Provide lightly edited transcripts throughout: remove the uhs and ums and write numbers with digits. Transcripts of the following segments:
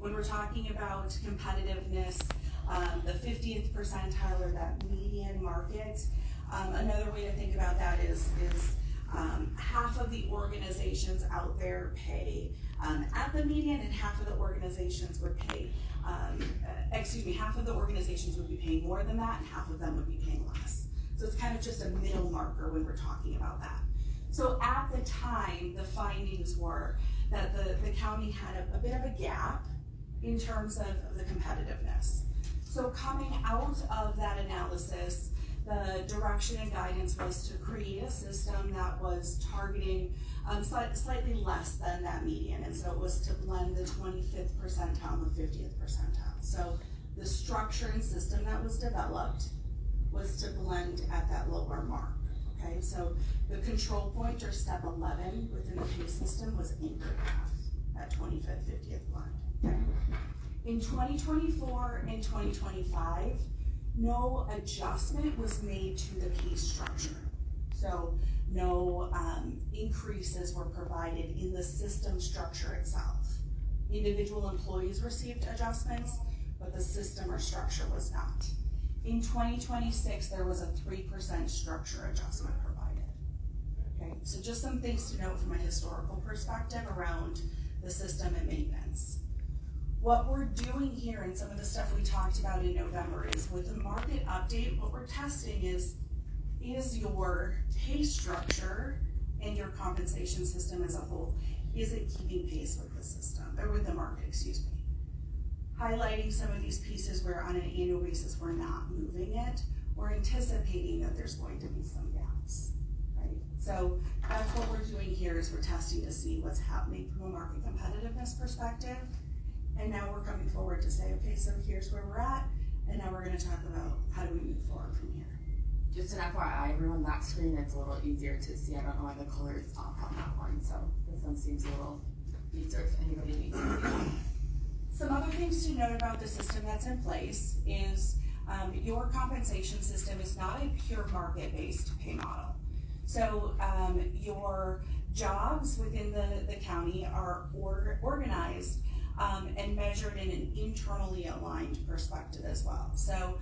When we're talking about competitiveness, the 50th percentile or that median market, another way to think about that is half of the organizations out there pay at the median, and half of the organizations would pay, half of the organizations would be paying more than that, and half of them would be paying less. So it's kind of just a middle marker when we're talking about that. So at the time, the findings were that the county had a bit of a gap in terms of the competitiveness. So coming out of that analysis, the direction and guidance was to create a system that was targeting slightly less than that median, and so it was to blend the 25th percentile and the 50th percentile. So the structure and system that was developed was to blend at that lower mark. Okay, so the control point, or step 11 within the pay system, was anchored at 25th, 50th blend. Okay. In 2024 and 2025, no adjustment was made to the pay structure. So no increases were provided in the system structure itself. Individual employees received adjustments, but the system or structure was not. In 2026, there was a 3% structure adjustment provided. Okay, so just some things to note from a historical perspective around the system and maintenance. What we're doing here, and some of the stuff we talked about in November, is with the market update, what we're testing is your pay structure and your compensation system as a whole, is it keeping pace with the system, or with the market, excuse me? Highlighting some of these pieces where on an annual basis we're not moving it, we're anticipating that there's going to be some gaps, right? So that's what we're doing here, is we're testing to see what's happening from a market competitiveness perspective. And now we're coming forward to say, okay, so here's where we're at, and now we're gonna talk about how do we move forward from here. Just an FYI, everyone, that screen, it's a little easier to see. I don't know why the color is off on that one, so this one seems a little easier if anybody needs to see it. Some other things to note about the system that's in place is your compensation system is not a pure market-based pay model. So your jobs within the county are organized and measured in an internally aligned perspective as well. So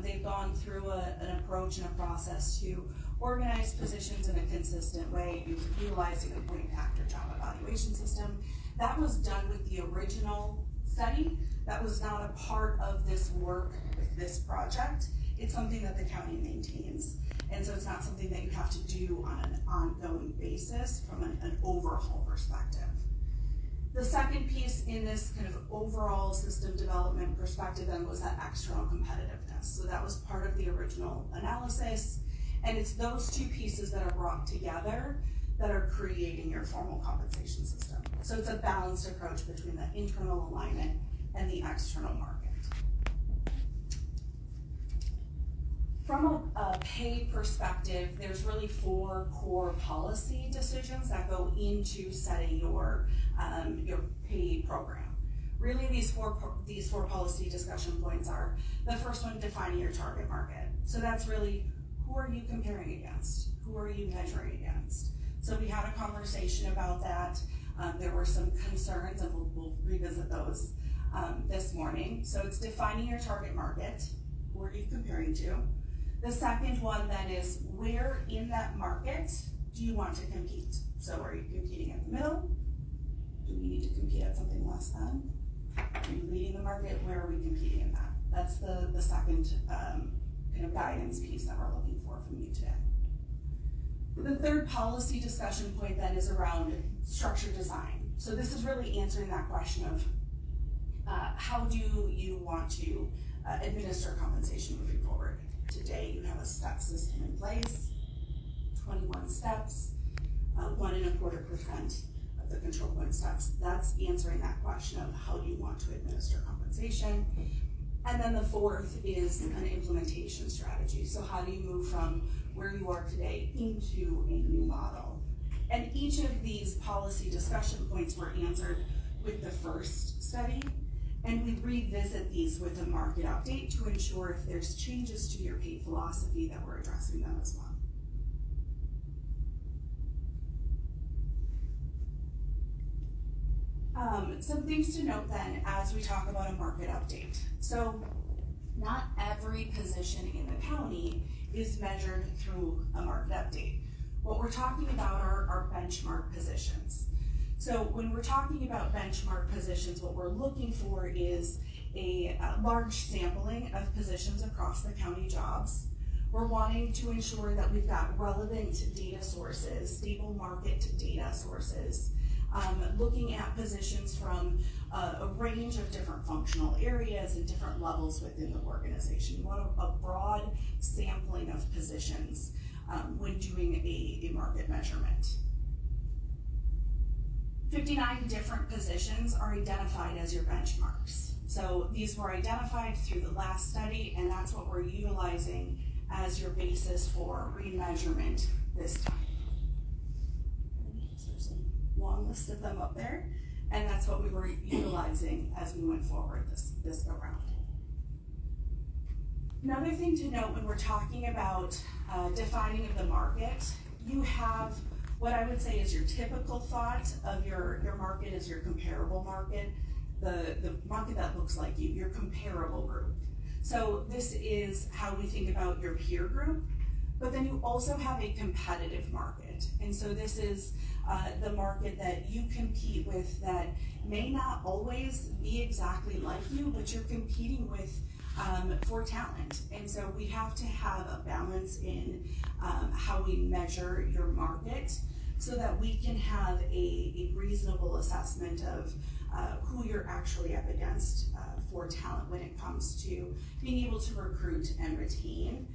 they've gone through an approach and a process to organize positions in a consistent way, utilizing a point impact or job evaluation system. That was done with the original study. That was not a part of this work with this project. It's something that the county maintains. And so it's not something that you have to do on an ongoing basis from an overhaul perspective. The second piece in this kind of overall system development perspective then was that external competitiveness. So that was part of the original analysis, and it's those two pieces that are brought together that are creating your formal compensation system. So it's a balanced approach between the internal alignment and the external market. From a pay perspective, there's really 4 core policy decisions that go into setting your pay program. Really, these four policy discussion points are: the first one, defining your target market. So that's really, who are you comparing against? Who are you measuring against? So we had a conversation about that. There were some concerns, and we'll revisit those this morning. So it's defining your target market. Who are you comparing to? The second one then is, where in that market do you want to compete? So are you competing at the middle? Do we need to compete at something less than? Are you leading the market? Where are we competing in that? That's the second kind of guidance piece that we're looking for from you today. The third policy discussion point then is around structure design. So this is really answering that question of how do you want to administer compensation moving forward. Today you have a step system in place, 21 steps, 1.25% of the control point steps. That's answering that question of how do you want to administer compensation. And then the fourth is an implementation strategy. So how do you move from where you are today into a new model? And each of these policy discussion points were answered with the first study. And we revisit these with a market update to ensure if there's changes to your pay philosophy that we're addressing them as well. Some things to note then as we talk about a market update. So not every position in the county is measured through a market update. What we're talking about are benchmark positions. So when we're talking about benchmark positions, what we're looking for is a large sampling of positions across the county jobs. We're wanting to ensure that we've got relevant data sources, stable market data sources, looking at positions from a range of different functional areas and different levels within the organization. You want a broad sampling of positions when doing a market measurement. 59 different positions are identified as your benchmarks. So these were identified through the last study, and that's what we're utilizing as your basis for remeasurement this time. So there's a long list of them up there, and that's what we were utilizing as we went forward this go round. Another thing to note when we're talking about defining of the market, you have what I would say is your typical thought of your market is your comparable market, the market that looks like you, your comparable group. So this is how we think about your peer group, but then you also have a competitive market. And so this is the market that you compete with that may not always be exactly like you, but you're competing with for talent. And so we have to have a balance in how we measure your market so that we can have a reasonable assessment of who you're actually up against for talent when it comes to being able to recruit and retain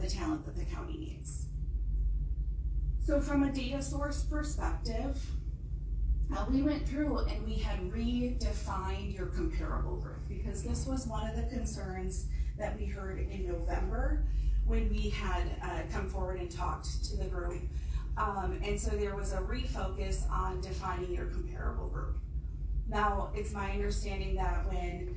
the talent that the county needs. So from a data source perspective, we went through and we had redefined your comparable group because this was one of the concerns that we heard in November when we had come forward and talked to the group. And so there was a refocus on defining your comparable group. Now, it's my understanding that when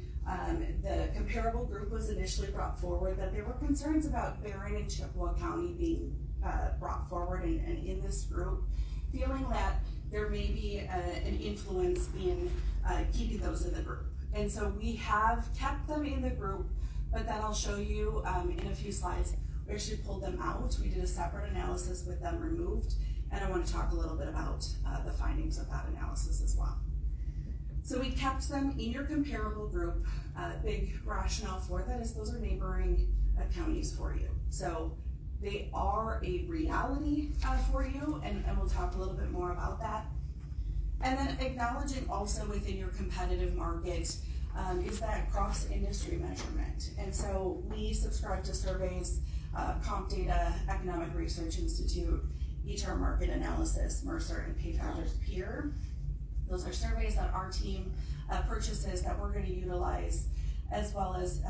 the comparable group was initially brought forward, that there were concerns about Barron and Chippewa County being brought forward and in this group, feeling that there may be an influence in keeping those in the group. And so we have kept them in the group, but then I'll show you in a few slides. We actually pulled them out. We did a separate analysis with them removed, and I want to talk a little bit about the findings of that analysis as well. So we kept them in your comparable group. Big rationale for that is those are neighboring counties for you. So they are a reality for you, and we'll talk a little bit more about that. And then acknowledging also within your competitive market is that cross-industry measurement. And so we subscribe to surveys, Comp Data, Economic Research Institute, HR Market Analysis, Mercer, and Pay Factors Peer. Those are surveys that our team purchases that we're going to utilize, as well as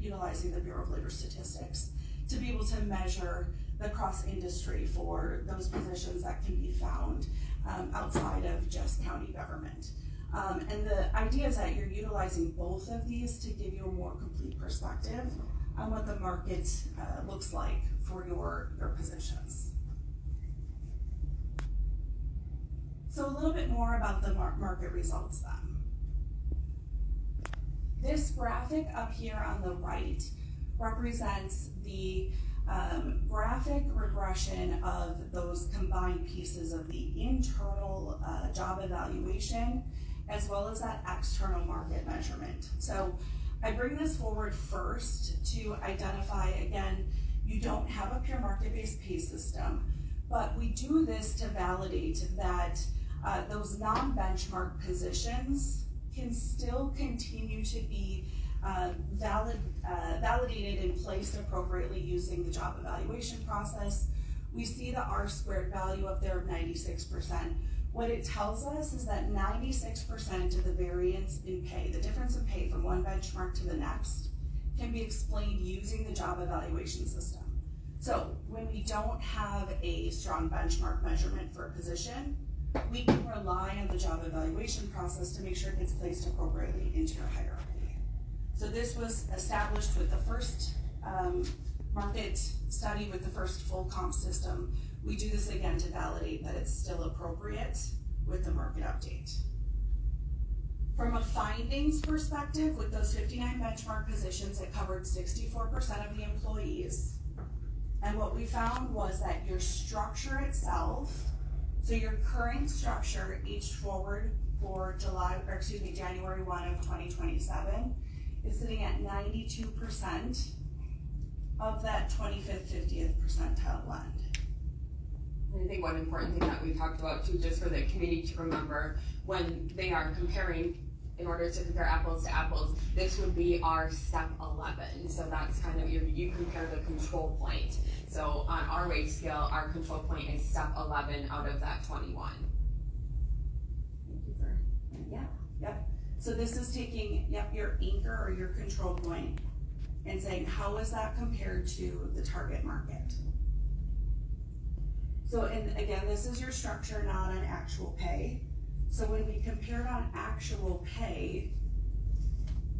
utilizing the Bureau of Labor Statistics to be able to measure the cross-industry for those positions that can be found outside of just county government. And the idea is that you're utilizing both of these to give you a more complete perspective on what the market looks like for your positions. So a little bit more about the market results then. This graphic up here on the right represents the graphic regression of those combined pieces of the internal job evaluation as well as that external market measurement. So I bring this forward first to identify, again, you don't have a pure market-based pay system, but we do this to validate that those non-benchmark positions can still continue to be validated and placed appropriately using the job evaluation process. We see the R-squared value up there of 96%. What it tells us is that 96% of the variance in pay, the difference in pay from one benchmark to the next, can be explained using the job evaluation system. So when we don't have a strong benchmark measurement for a position, we can rely on the job evaluation process to make sure it gets placed appropriately into your hierarchy. So this was established with the first market study with the first full comp system. We do this again to validate that it's still appropriate with the market update. From a findings perspective, with those 59 benchmark positions, it covered 64% of the employees. And what we found was that your structure itself, so your current structure aged forward for January 1 of 2027 is sitting at 92% of that 25th, 50th percentile blend. And I think one important thing that we talked about too, just for the community to remember, when they are comparing, in order to compare apples to apples, this would be our step 11. So that's kind of you compare the control point. So on our wage scale, our control point is step 11 out of that 21. Thank you for. Yeah, yep. So this is taking, your anchor or your control point and saying, how is that compared to the target market? So, and again, this is your structure, not on actual pay. So when we compared on actual pay,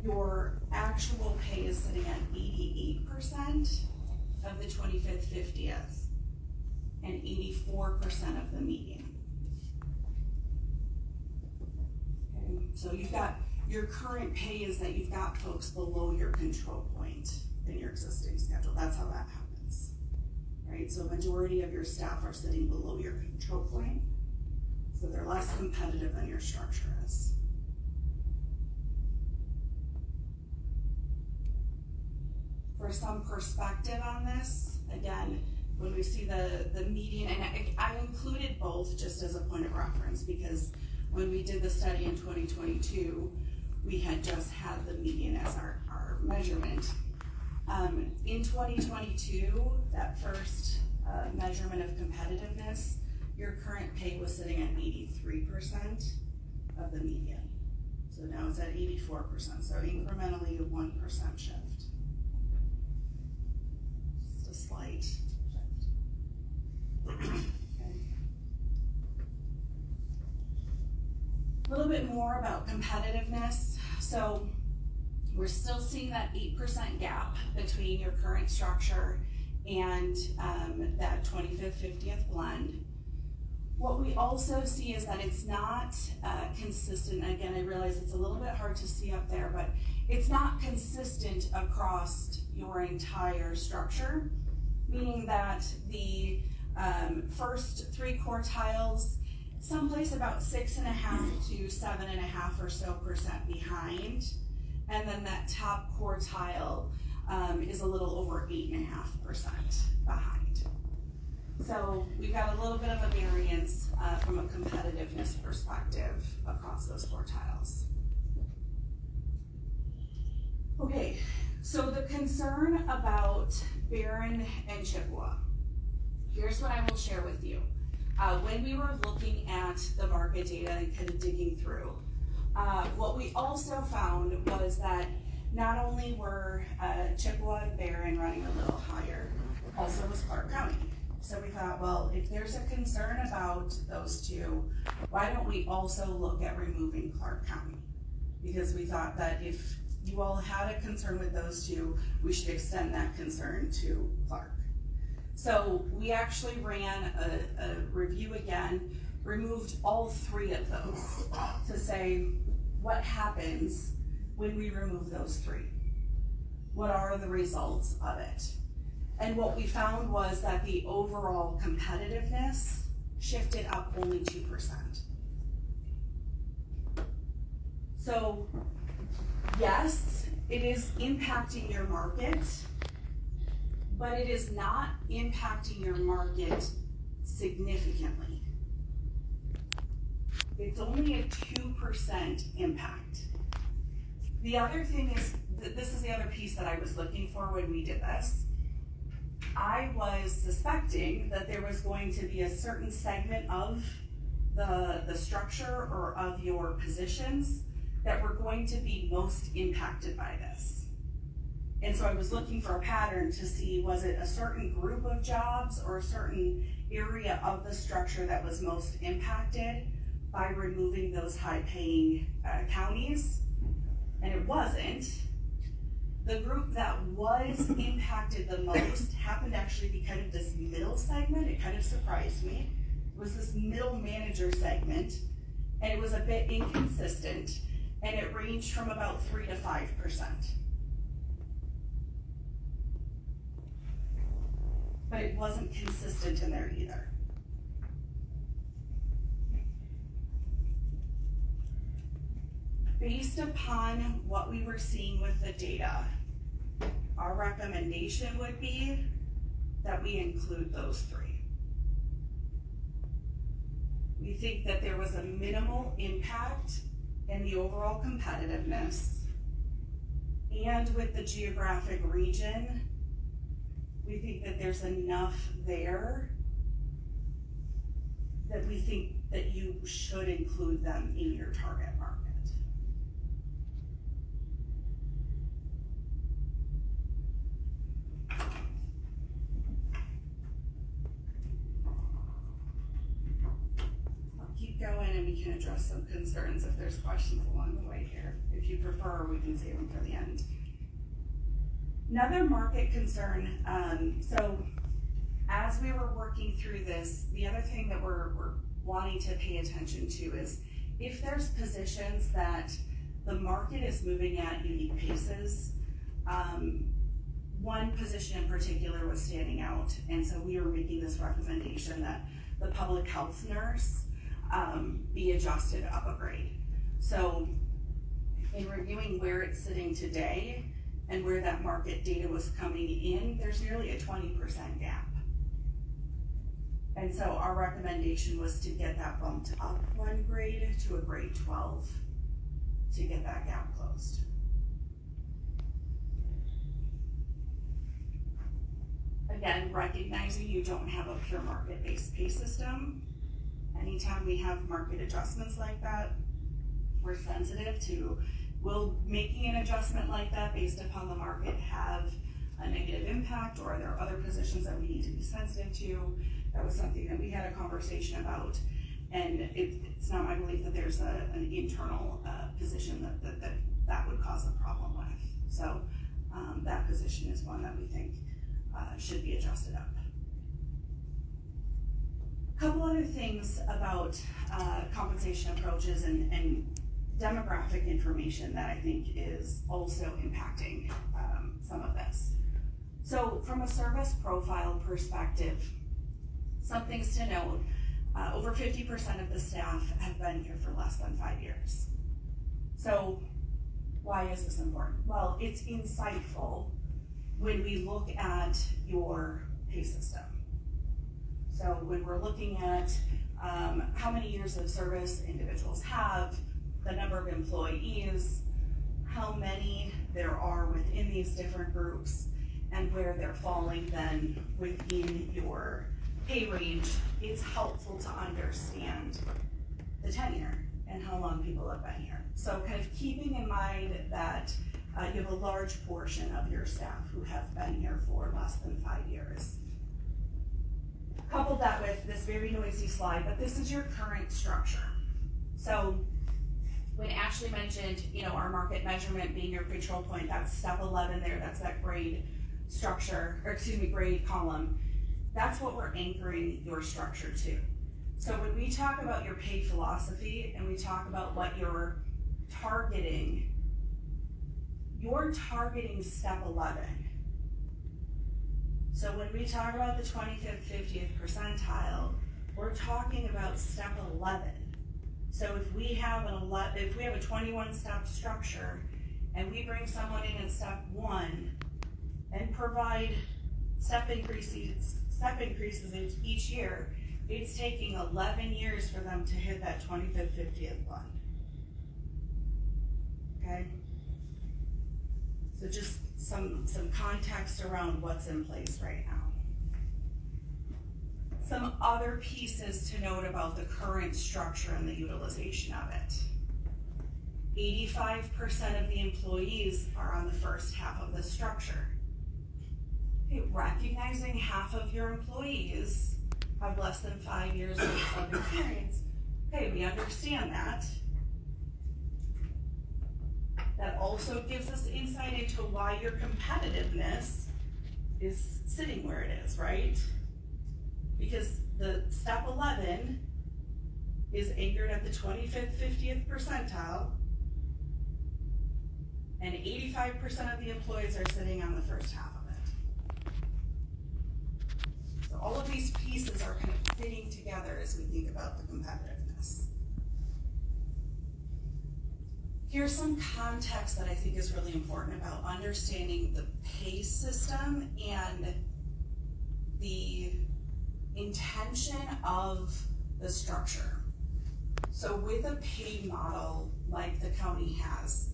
your actual pay is sitting at 88% of the 25th, 50th, and 84% of the median. Okay, so you've got, your current pay is that you've got folks below your control point in your existing schedule. That's how that happens, right? So majority of your staff are sitting below your control point. So they're less competitive than your structure is. For some perspective on this, again, when we see the median, and I included both just as a point of reference, because when we did the study in 2022, we had just had the median as our measurement. In 2022, that first measurement of competitiveness, your current pay was sitting at 83% of the median. So now it's at 84%, so incrementally a 1% shift. Just a slight shift. Okay. A little bit more about competitiveness. So we're still seeing that 8% gap between your current structure and that 25th, 50th blend. What we also see is that it's not consistent. Again, I realize it's a little bit hard to see up there, but it's not consistent across your entire structure, meaning that the first 3 quartiles, someplace about 6.5 to 7.5 or so % behind, and then that top quartile is a little over 8.5% behind. So we've got a little bit of a variance from a competitiveness perspective across those quartiles. Okay, so the concern about Barron and Chippewa. Here's what I will share with you. When we were looking at the market data and kind of digging through, what we also found was that not only were Chippewa and Barron running a little higher, also was Clark County. So we thought, well, if there's a concern about those two, why don't we also look at removing Clark County? Because we thought that if you all had a concern with those two, we should extend that concern to Clark. So we actually ran a review again, removed all 3 of those to say, what happens when we remove those 3? What are the results of it? And what we found was that the overall competitiveness shifted up only 2%. So yes, it is impacting your market, but it is not impacting your market significantly. It's only a 2% impact. The other thing is, this is the other piece that I was looking for when we did this. I was suspecting that there was going to be a certain segment of the structure or of your positions that were going to be most impacted by this. And so I was looking for a pattern to see, was it a certain group of jobs or a certain area of the structure that was most impacted by removing those high-paying counties? And it wasn't. The group that was impacted the most happened to actually be kind of this middle segment. It kind of surprised me. It was this middle manager segment, and it was a bit inconsistent. and it ranged from about 3 to 5%. But it wasn't consistent in there either. Based upon what we were seeing with the data, our recommendation would be that we include those three. We think that there was a minimal impact in the overall competitiveness, and with the geographic region, we think that there's enough there that we think that you should include them in your target market. I'll keep going and we can address some concerns if there's questions along the way here. If you prefer, we can save them for the end. Another market concern, so as we were working through this, the other thing that we're wanting to pay attention to is if there's positions that the market is moving at unique paces. One position in particular was standing out, and so we were making this recommendation that the public health nurse be adjusted up a grade. So in reviewing where it's sitting today and where that market data was coming in, there's nearly a 20% gap. And so our recommendation was to get that bumped up one grade to a grade 12 to get that gap closed. Again, recognizing you don't have a pure market-based pay system. Anytime we have market adjustments like that, we're sensitive to, will making an adjustment like that based upon the market have a negative impact, or are there other positions that we need to be sensitive to? That was something that we had a conversation about, and it's not my belief that there's an internal position that would cause a problem with. So that position is one that we think should be adjusted up. A couple other things about compensation approaches and demographic information that I think is also impacting some of this. So from a service profile perspective, some things to note, over 50% of the staff have been here for less than 5 years. So why is this important? Well, it's insightful when we look at your pay system. So when we're looking at how many years of service individuals have, the number of employees, how many there are within these different groups, and where they're falling then within your pay range, it's helpful to understand the tenure and how long people have been here. So kind of keeping in mind that you have a large portion of your staff who have been here for less than 5 years. Couple that with this very noisy slide, but this is your current structure. So when Ashley mentioned, our market measurement being your control point, that's step 11 there, that's that grade structure, or excuse me, grade column. That's what we're anchoring your structure to. So when we talk about your pay philosophy and we talk about what you're targeting step 11. So when we talk about the 25th, 50th percentile, we're talking about step 11. So if we have a 21 step structure and we bring someone in at step 1 and provide step increases each year, it's taking 11 years for them to hit that 25th, 50th one. Okay? So just some context around what's in place right now. Some other pieces to note about the current structure and the utilization of it. 85% of the employees are on the first half of the structure. Okay, recognizing half of your employees have less than 5 years of experience. Okay, we understand that. That also gives us insight into why your competitiveness is sitting where it is, right? Because the step 11 is anchored at the 25th, 50th percentile, and 85% of the employees are sitting on the first half of it. So all of these pieces are kind of fitting together as we think about the competitiveness. Here's some context that I think is really important about understanding the pay system and the intention of the structure. So with a pay model like the county has,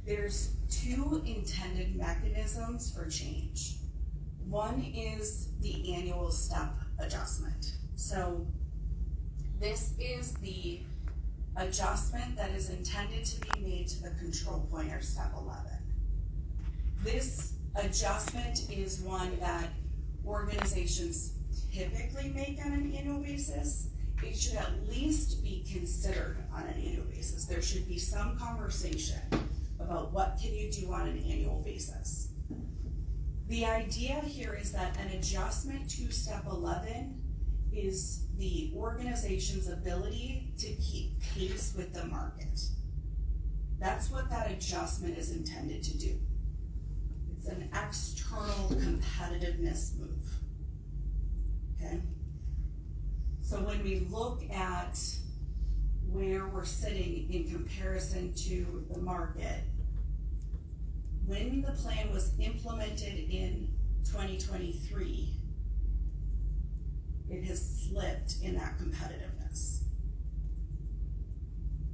there's two intended mechanisms for change. One is the annual step adjustment. So this is the adjustment that is intended to be made to the control point, or step 11. This adjustment is one that organizations typically make on an annual basis. It should at least be considered on an annual basis. There should be some conversation about what can you do on an annual basis. The idea here is that an adjustment to step 11 is the organization's ability to keep pace with the market. That's what that adjustment is intended to do. It's an external competitiveness move, okay? So when we look at where we're sitting in comparison to the market, when the plan was implemented in 2023, it has slipped in that competitiveness.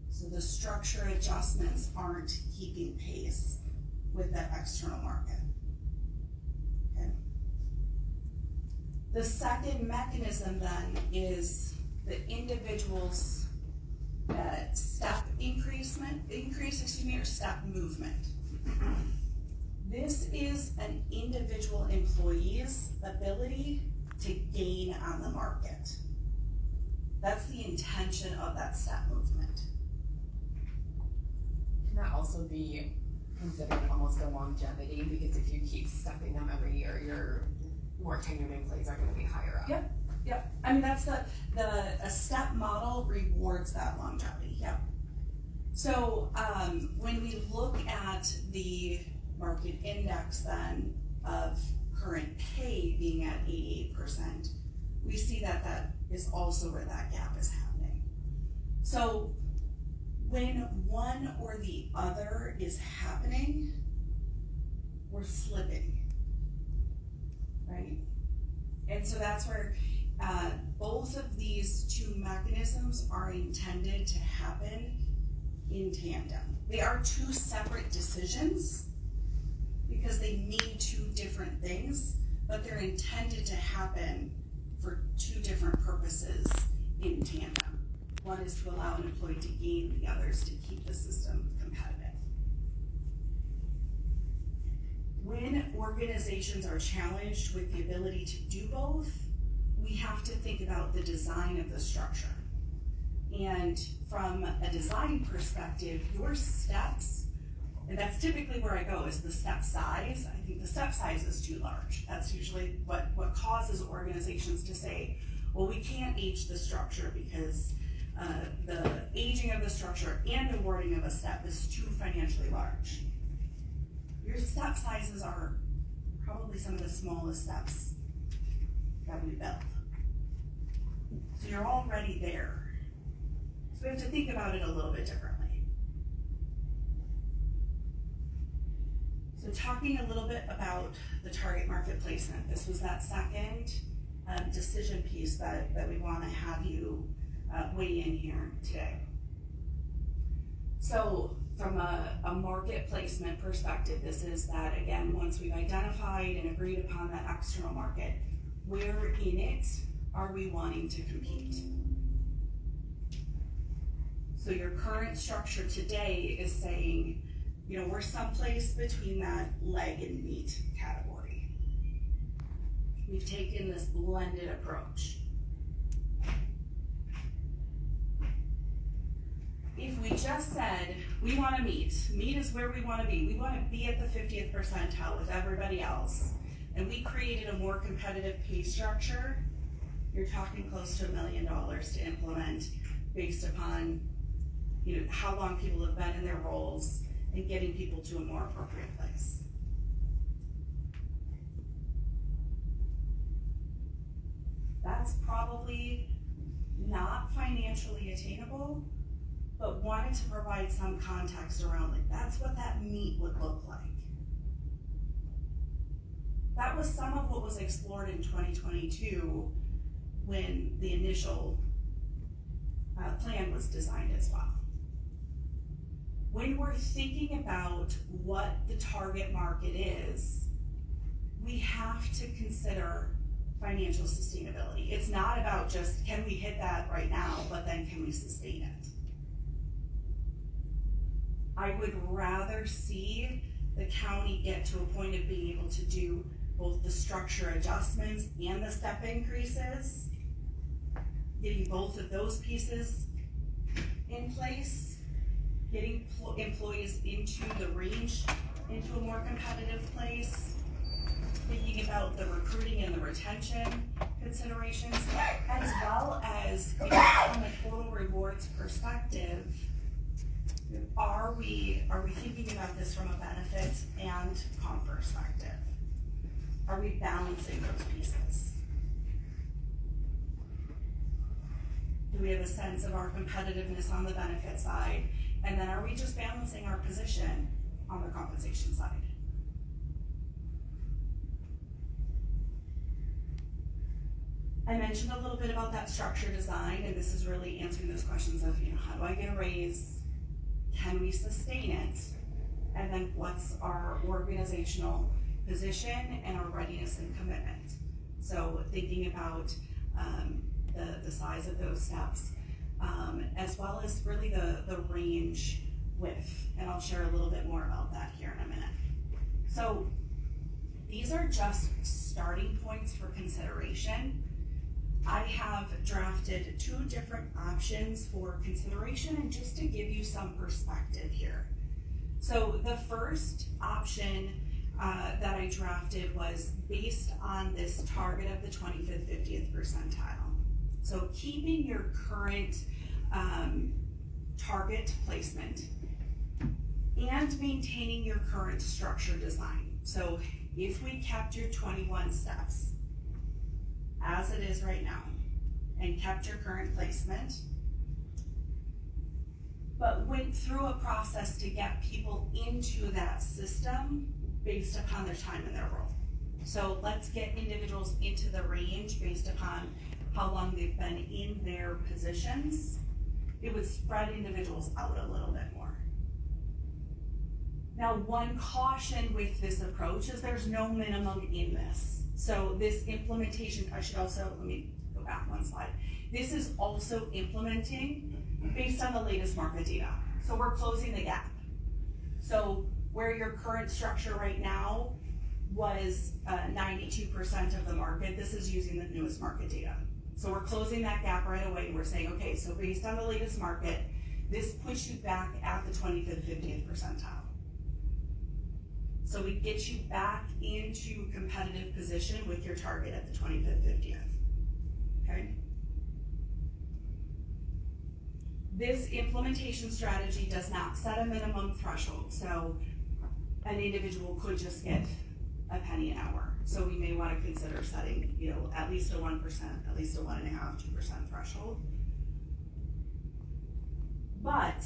So the structure adjustments aren't keeping pace with that external market. Okay. The second mechanism then is the individual's step or step movement. This is an individual employee's ability to gain on the market. That's the intention of that step movement. Can that also be considered almost a longevity? Because if you keep stepping them every year, your more tenured employees are gonna be higher up. Yep. I mean, that's a step model rewards that longevity, yep. So when we look at the market index then of current pay being at 88%, we see that that is also where that gap is happening. So when one or the other is happening, we're slipping, right? And so that's where both of these two mechanisms are intended to happen in tandem. They are two separate decisions because they mean two different things, but they're intended to happen for two different purposes in tandem. One is to allow an employee to gain, the other is to keep the system competitive. When organizations are challenged with the ability to do both, we have to think about the design of the structure. And from a design perspective, your steps, and that's typically where I go, is the step size. I think the step size is too large. That's usually what causes organizations to say, well, we can't age the structure because the aging of the structure and awarding of a step is too financially large. Your step sizes are probably some of the smallest steps that we built. So you're already there. So we have to think about it a little bit differently. So talking a little bit about the target market placement, this was that second decision piece that we want to have you weigh in here today. So from a market placement perspective, this is that, again, once we've identified and agreed upon that external market, where in it are we wanting to compete? So your current structure today is saying, you know, we're someplace between that leg and meat category. We've taken this blended approach. If we just said, we want to meet is where we want to be at the 50th percentile with everybody else, and we created a more competitive pay structure, you're talking close to $1 million to implement based upon, you know, how long people have been in their roles and getting people to a more appropriate place. That's probably not financially attainable, but wanted to provide some context around, like, that's what that meat would look like. That was some of what was explored in 2022 when the initial plan was designed as well. When we're thinking about what the target market is, we have to consider financial sustainability. It's not about just, can we hit that right now, but then can we sustain it? I would rather see the county get to a point of being able to do both the structure adjustments and the step increases, getting both of those pieces in place, getting employees into the range, into a more competitive place, thinking about the recruiting and the retention considerations, as well as, from a total rewards perspective, are we thinking about this from a benefit and comp perspective? Are we balancing those pieces? Do we have a sense of our competitiveness on the benefit side? And then are we just balancing our position on the compensation side? I mentioned a little bit about that structure design, and this is really answering those questions of, how do I get a raise? Can we sustain it? And then what's our organizational position and our readiness and commitment? So thinking about the size of those steps, as well as really the range width, and I'll share a little bit more about that here in a minute. So these are just starting points for consideration. I have drafted 2 different options for consideration, and just to give you some perspective here. So the first option that I drafted was based on this target of the 25th, 50th percentile. So keeping your current target placement and maintaining your current structure design. So if we kept your 21 steps as it is right now and kept your current placement, but went through a process to get people into that system based upon their time in their role. So let's get individuals into the range based upon how long they've been in their positions. It would spread individuals out a little bit more. Now, one caution with this approach is there's no minimum in this. So this implementation, let me go back one slide. This is also implementing based on the latest market data. So we're closing the gap. So where your current structure right now was 92% of the market, this is using the newest market data. So we're closing that gap right away. We're saying, okay, so based on the latest market, this puts you back at the 25th, 50th percentile. So we get you back into competitive position with your target at the 25th, 50th, okay? This implementation strategy does not set a minimum threshold, so an individual could just get a penny an hour. So we may want to consider setting, at least a 1%, at least a 1.5%, 2% threshold. But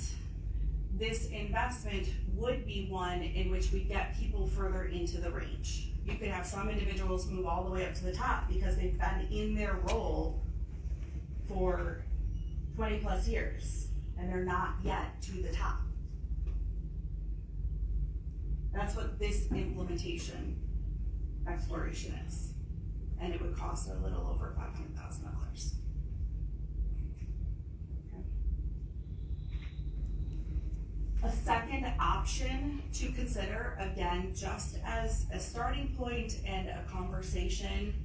this investment would be one in which we get people further into the range. You could have some individuals move all the way up to the top because they've been in their role for 20 plus years and they're not yet to the top. That's what this implementation exploration is. And it would cost a little over $500,000. A second option to consider, again, just as a starting point and a conversation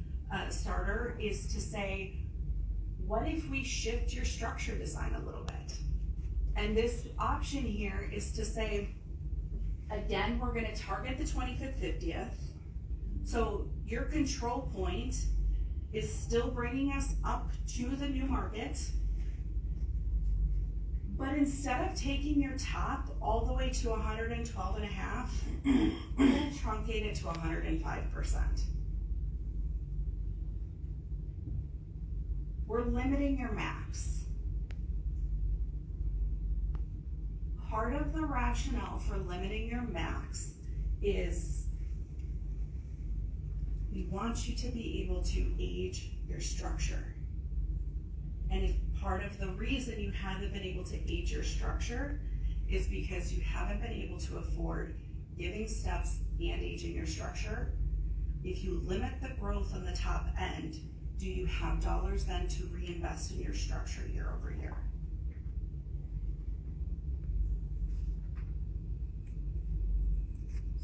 starter, is to say, what if we shift your structure design a little bit? And this option here is to say, again, we're going to target the 25th, 50th. So your control point is still bringing us up to the new market, But instead of taking your top all the way to 112.5, we're gonna truncate it to 105%. We're limiting your max. Part of the rationale for limiting your max is we want you to be able to age your structure. And if part of the reason you haven't been able to age your structure is because you haven't been able to afford giving steps and aging your structure, if you limit the growth on the top end, do you have dollars then to reinvest in your structure year over year?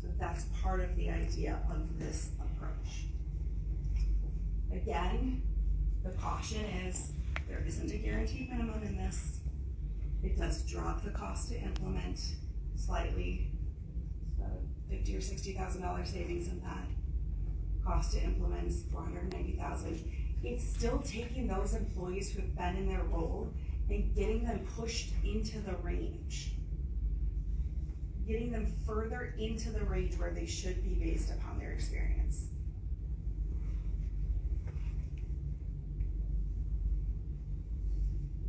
So that's part of the idea of this approach. Again, the caution is there isn't a guaranteed minimum in this. It does drop the cost to implement slightly. It's about a $50,000 or $60,000 savings in that. Cost to implement is $490,000. It's still taking those employees who have been in their role and getting them pushed into the range. Getting them further into the range where they should be based upon their experience.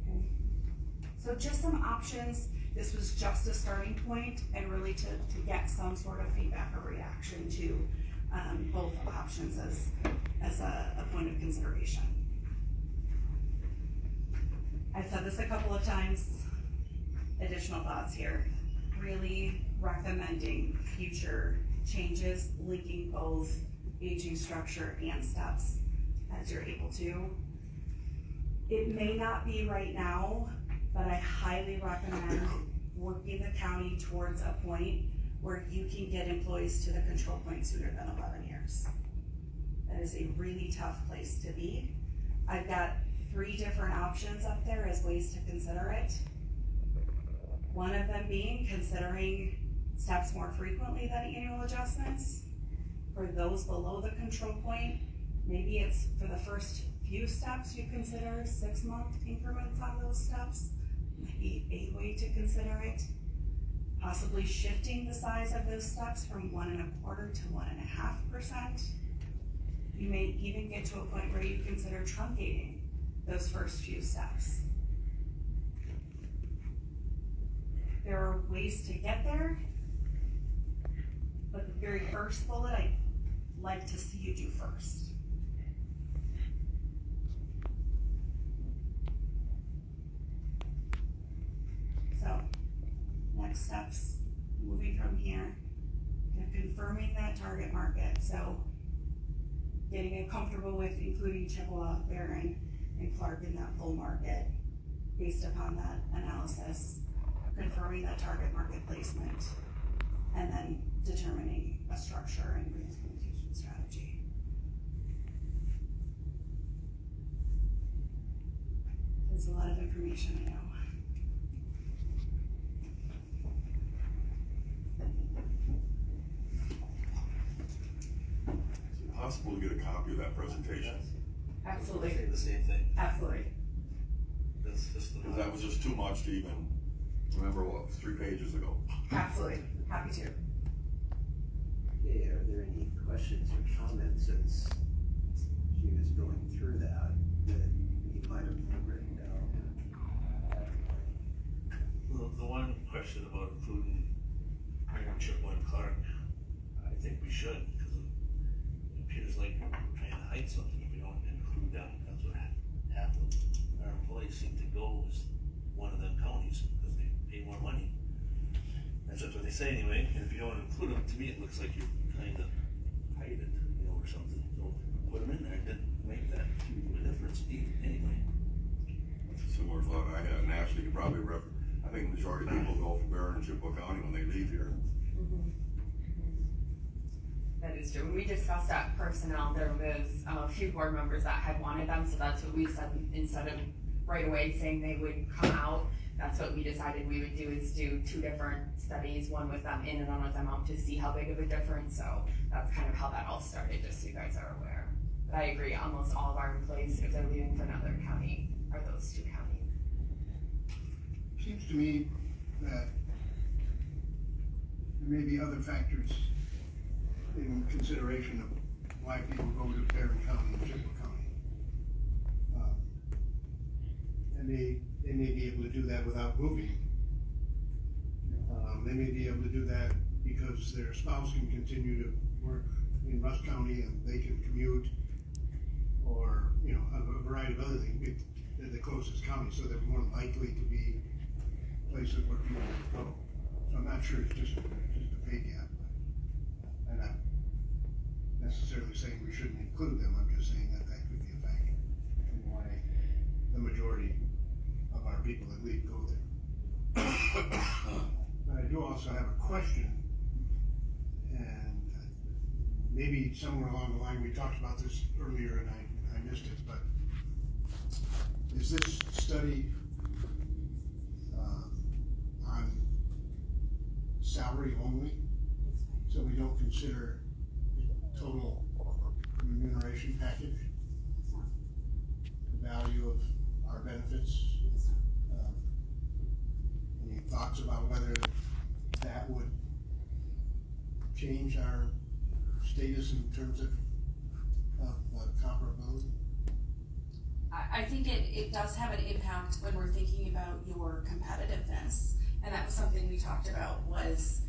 Okay. So just some options. This was just a starting point and really to get some sort of feedback or reaction to both options as a point of consideration. I've said this a couple of times. Additional thoughts here. Really recommending future changes linking both aging structure and steps as you're able to. It may not be right now, but I highly recommend working the county towards a point where you can get employees to the control point sooner than 11 years. That is a really tough place to be. I've got 3 different options up there as ways to consider it. One of them being considering steps more frequently than annual adjustments. For those below the control point, maybe it's for the first few steps you consider 6-month increments on those steps. Might be a way to consider it. Possibly shifting the size of those steps from 1.25% to 1.5%. You may even get to a point where you consider truncating those first few steps. There are ways to get there, but the very first bullet I'd like to see you do first. So, next steps, moving from here, confirming that target market. So, getting comfortable with including Chippewa, Barron, and Clark in that full market based upon that analysis. Confirming that target market placement, and then determining a structure and implementation strategy. There's a lot of information, I know. Is it possible to get a copy of that presentation? Absolutely. Say the same thing. Absolutely. That's just the. Because that was just too much to even remember what, 3 pages ago. Absolutely. Happy to. Okay, are there any questions or comments as she was going through that you might have written down? The one question about including Chippewa and Clark, I think we should, because it appears like we're trying to hide something if we don't include them. That's what half of our employees seem to go is one of them counties, because they pay more money. That's what they say anyway, and if you don't include them, to me it looks like you're trying to hide it, or something. So put them in there, it didn't make that huge of a difference anyway. Similar thought I had, and Ashley could probably I think the majority of people go from Barron and Chippewa County when they leave here. That is true. When we discussed that personnel, there was a few board members that had wanted them, so that's what we said. Instead of right away saying they would come out, that's what we decided we would do, is do 2 different studies, one with them in and one with them out, to see how big of a difference. So that's kind of how that all started, just so you guys are aware. But I agree, almost all of our employees, if they're leaving for another county, are those 2 counties. seems to me that there may be other factors in consideration of why people go to Barron County and Chippewa County. And they may be able to do that without moving. They may be able to do that because their spouse can continue to work in Rusk County and they can commute, or, you know, a variety of other things. They're the closest county, so they're more likely to be places where people go. So I'm not sure it's just a pay gap. I'm not necessarily saying we shouldn't include them, I'm just saying that could be a factor in why the majority of our people that leave go there. But I do also have a question, and maybe somewhere along the line we talked about this earlier and I missed it, but is this study on salary only? So we don't consider the total remuneration package? The value of our benefits? Any thoughts about whether that would change our status in terms of comparability? I think it does have an impact when we're thinking about your competitiveness, and that was something we talked about, was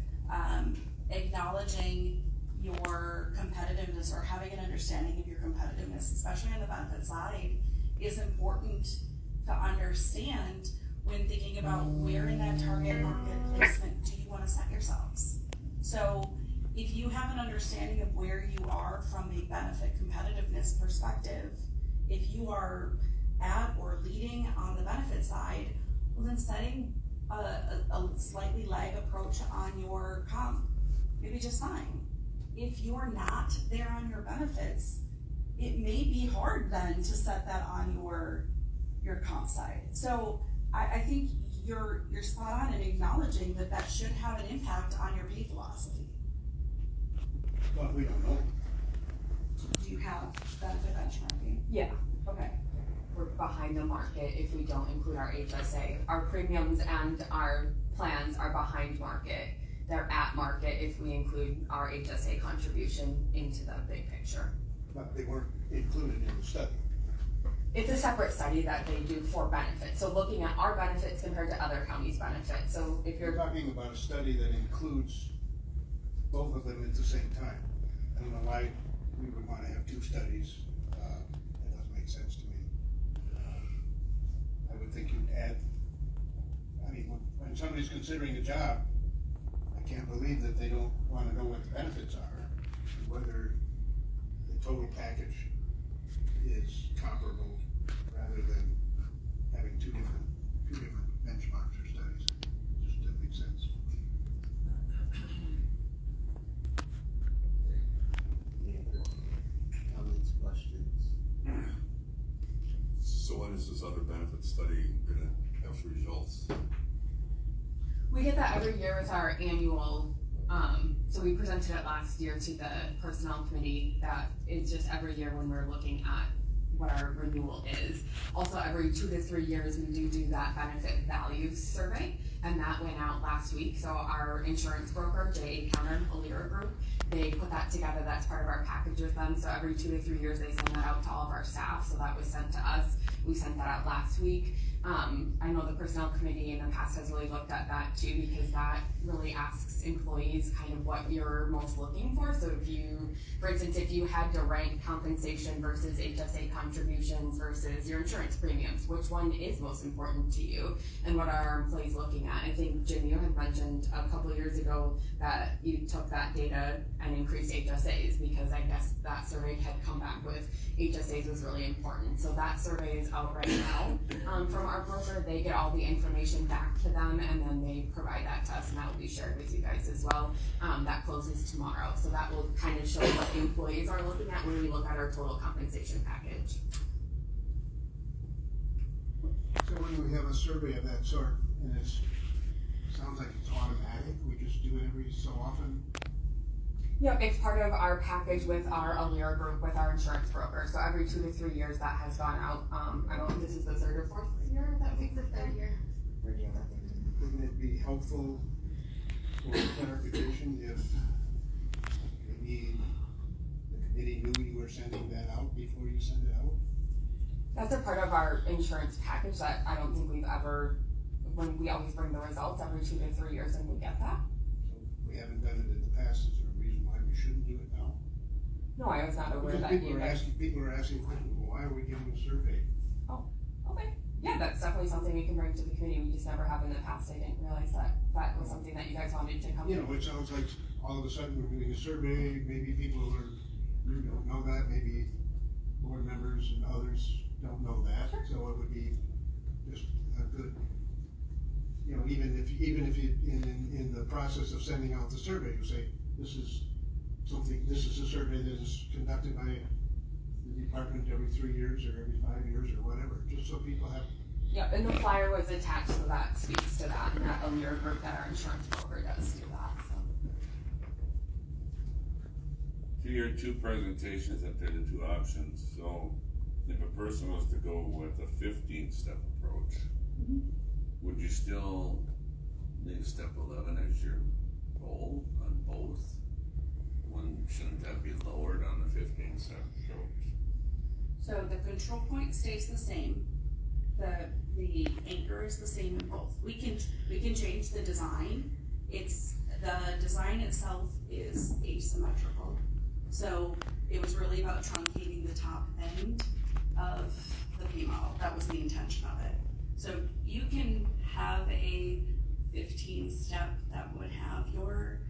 acknowledging your competitiveness or having an understanding of your competitiveness, especially on the benefit side, is important to understand when thinking about where in that target market placement do you want to set yourselves. So if you have an understanding of where you are from a benefit competitiveness perspective, if you are at or leading on the benefit side, well then setting a slightly lag approach on your comp may be just fine. If you're not there on your benefits, it may be hard then to set that on your comp side. So I think you're spot on in acknowledging that should have an impact on your pay philosophy. But we don't know. Do you have benefit benchmarking? Yeah. Okay. We're behind the market if we don't include our HSA. Our premiums and our plans are behind market. They're at market if we include our HSA contribution into the big picture. But they weren't included in the study. It's a separate study that they do for benefits. So looking at our benefits compared to other counties' benefits. So if You're you're talking about a study that includes both of them at the same time. I don't know why we would want to have two studies. That doesn't make sense to me. I would think you'd add, I mean, when somebody's considering a job, I can't believe that they don't want to know what the benefits are, whether the total package is comparable rather than having two different benchmarks or studies. Just doesn't make sense. Any other comments, questions? So when is this other benefit study gonna have results? We get that every year with our annual, so we presented it last year to the personnel committee. That it's just every year when we're looking at what our renewal is. Also, every 2 to 3 years, we do that benefit value survey, and that went out last week. So our insurance broker, J.A. Counter, Alira Group, they put that together. That's part of our package with them. So every 2 to 3 years, they send that out to all of our staff. So that was sent to us. We sent that out last week. I know the personnel committee in the past has really looked at that too, because that really asks employees kind of what you're most looking for. So if you, for instance, if you had to rank compensation versus HSA contributions versus your insurance premiums, which one is most important to you, and what are our employees looking at? I think, Jim, you had mentioned a couple of years ago that you took that data and increased HSAs, because I guess that survey had come back with HSAs was really important. So that survey is out right now from our broker. They get all the information back to them, and then they provide that to us, and that will be shared with you guys as well. That closes tomorrow. So that will kind of show what employees are looking at when we look at our total compensation package. So when we have a survey of that sort, and sounds like it's automatic, we just do it every so often? Yep, it's part of our package with our Alira Group, with our insurance broker. So every 2 to 3 years that has gone out. I don't know if this is the third or fourth year that we've Third year that they've been wouldn't it be helpful for clarification if maybe the committee knew you were sending that out before you send it out? That's a part of our insurance package that I don't think we've ever, when we always bring the results every 2 to 3 years and we get that. So we haven't done it in the past, is there a reason why we shouldn't do it now? No, I was not aware Because that people you are guys. asking questions, well, why are we giving a survey? Okay, yeah, that's definitely something we can bring to the committee, we just never have in the past, I didn't realize that that was something that you guys wanted to come. You know, it sounds like all of a sudden we're doing a survey, maybe people you don't know that, maybe board members and others don't know that, Sure. so it would be just a good, you know, even if you, in the process of sending out the survey, you say, this is a survey that is conducted by the department every 3 years or every 5 years or whatever, just so people have. Yep, and the flyer was attached, so that speaks to that, and that Alere group that our insurance broker does do that, so. To your two presentations up there, the two options, so if a person was to go with a 15-step approach, would you still leave step 11 as your goal on both? Shouldn't that be lowered on the 15-step approach? So the control point stays the same. The anchor is the same in both. We can change the design. The design itself is asymmetrical. So it was really about truncating the top end of the P model. That was the intention of it. So you can have a 15-step that would have your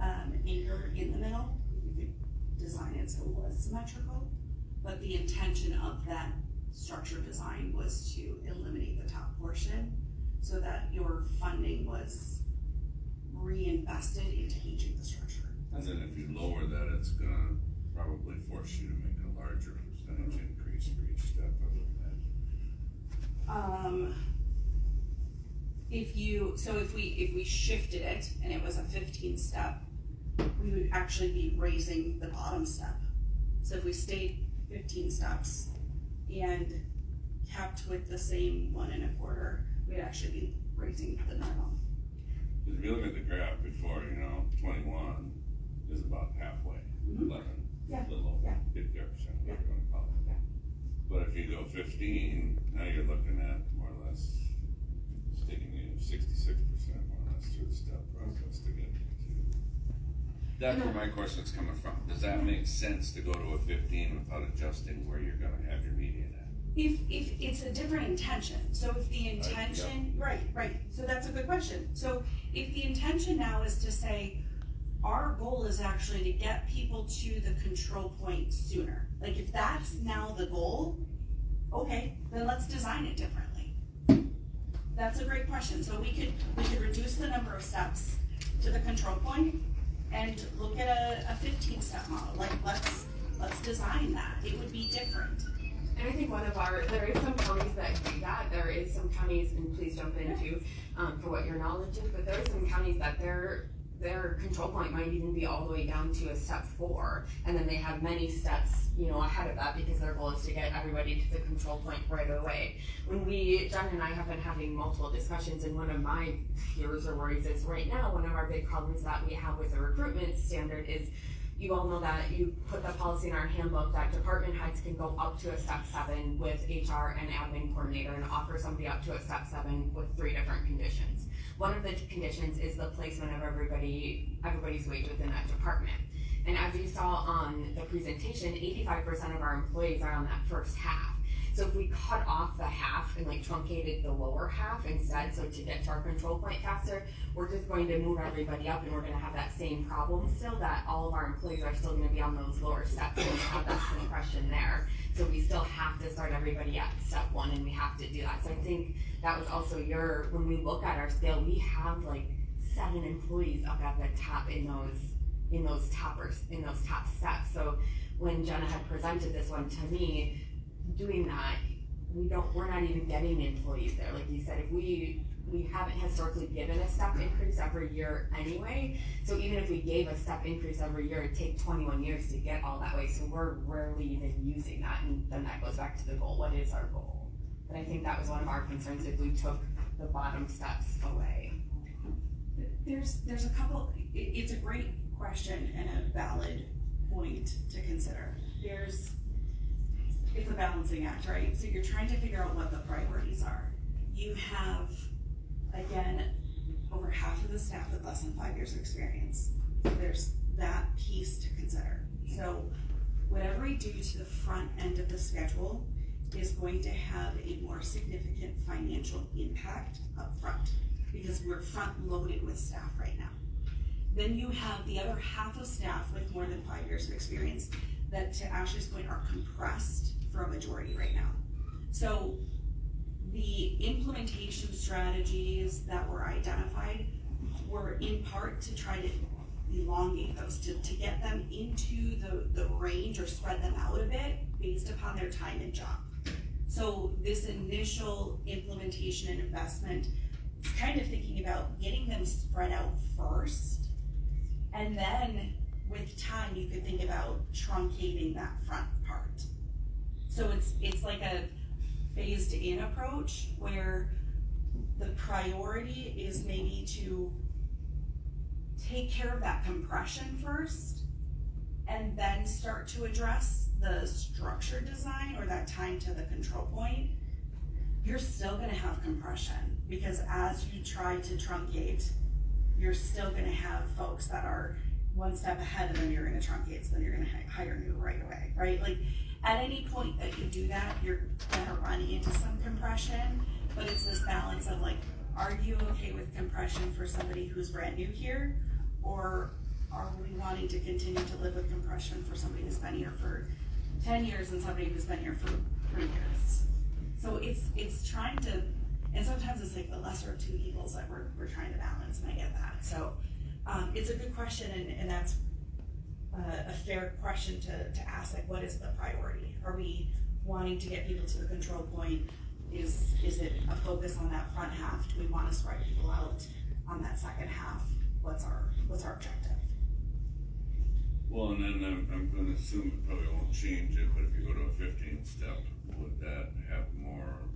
anchor in the middle. You could design it so it was symmetrical, but the intention of that structure design was to eliminate the top portion so that your funding was reinvested into aging the structure. And then if you lower that, it's gonna probably force you to make a larger percentage increase for each step, I would imagine. If we shifted it and it was a 15-step, we would actually be raising the bottom step. So if we stayed 15 steps and kept with the same 1 1/4, we'd actually be raising the normal. Because if you look at the graph before, 21 is about halfway, 11, Yeah. a little over Yeah. 50%, Yeah. whatever you want to call it. Yeah. But if you go 15, now you're looking at more or less sticking in 66% more or less through the step process to get to. That's where my question's coming from. Does that make sense to go to a 15 without adjusting where you're gonna have your median at? If it's a different intention, so if the intention, right, so that's a good question. So if the intention now is to say, our goal is actually to get people to the control point sooner. Like if that's now the goal, okay, then let's design it differently. That's a great question. So we could reduce the number of steps to the control point and look at a 15-step model. Like let's design that. It would be different. And I think there is some counties that do that, there is some counties, and please jump in too, for what your knowledge is, but there are some counties that their control point might even be all the way down to a step 4, and then they have many steps, ahead of that because their goal is to get everybody to the control point right away. Jen and I have been having multiple discussions, and one of my fears or worries is right now, one of our big problems that we have with the recruitment standard is, you all know that you put the policy in our handbook that department heads can go up to a step 7 with HR and admin coordinator and offer somebody up to a step 7 with 3 different conditions. One of the conditions is the placement of everybody's wage within that department. And as you saw on the presentation, 85% of our employees are on that first half. So if we cut off the half and truncated the lower half instead, so to get to our control point faster, we're just going to move everybody up and we're going to have that same problem still, that all of our employees are still going to be on those lower steps and have that compression there. So we still have to start everybody at step 1 and we have to do that. So I think that was also when we look at our scale, we have 7 employees up at the top in those top steps. So when Jenna had presented this one to me, doing that, we're not even getting employees there. Like you said, if we haven't historically given a step increase every year anyway, so even if we gave a step increase every year, it'd take 21 years to get all that way, so we're rarely even using that, and then that goes back to the goal. What is our goal? And I think that was one of our concerns. If we took the bottom steps away? There's a couple, it's a great question and a valid point to consider. It's a balancing act, right? So you're trying to figure out what the priorities are. You have, again, over half of the staff with less than 5 years of experience. So there's that piece to consider. So whatever we do to the front end of the schedule is going to have a more significant financial impact up front, because we're front loaded with staff right now. Then you have the other half of staff with more than 5 years of experience that, to Ashley's point, are compressed for a majority right now. So the implementation strategies that were identified were in part to try to elongate those, to get them into the range or spread them out a bit based upon their time and job. So this initial implementation and investment is kind of thinking about getting them spread out first, and then with time you could think about truncating that front part. So it's like a phased in approach where the priority is maybe to take care of that compression first and then start to address the structure design or that time to the control point. You're still gonna have compression, because as you try to truncate, you're still gonna have folks that are one step ahead, and then you're gonna truncate, so then you're gonna hire new right away, right? Like, at any point that you do that, you're gonna run into some compression, but it's this balance of like, are you okay with compression for somebody who's brand new here? Or are we wanting to continue to live with compression for somebody who's been here for 10 years and somebody who's been here for 3 years? So it's trying to, and sometimes it's like the lesser of two evils that we're trying to balance, and I get that. So it's a good question, and that's a fair question to ask, like, what is the priority? Are we wanting to get people to the control point? Is it a focus on that front half? Do we want to spread people out on that second half? What's our objective? Well, and then I'm gonna assume it probably won't change it, but if you go to a 15 step, would that have more,